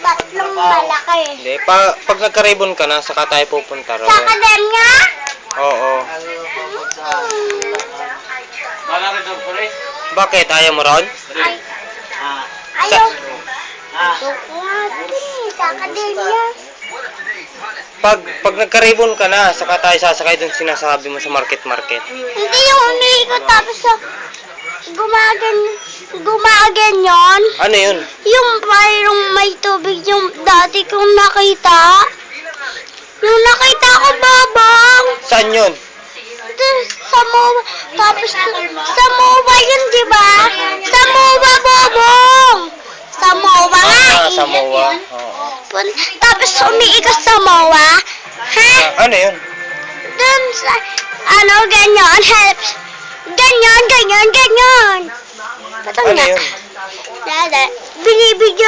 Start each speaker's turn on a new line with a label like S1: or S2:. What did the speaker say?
S1: Tatlong malaki.
S2: Hindi, pag nagka-ribbon ka na, saka tayo pupunta
S1: Sa
S2: ron.
S1: akademya?
S2: Oo.
S3: Malaki daw po rin.
S2: Bakit? Ayaw mo ron?
S1: Ay. Ayaw. Sa akademya.
S2: Pag nagka-ribbon ka na, saka tayo sasakay dun sinasabi mo sa market.
S1: Hindi yung umiikot tapos sa gumaganyan.
S2: Ano yun?
S1: Yung mayroong may tubig yung dati kong nakita. Yung nakita ko, babang.
S2: Saan yun?
S1: Sa MOA. Tapos sa MOA yun, di ba? Sa MOA, babang. Sa MOA nga.
S2: Sa MOA. Oo.
S1: Tapos umiikot sa MOA. Ha?
S2: Ano yun?
S1: Dun sa, ganyan, helps. Ganyan.
S2: Ano yun?
S1: Dada, binibigyan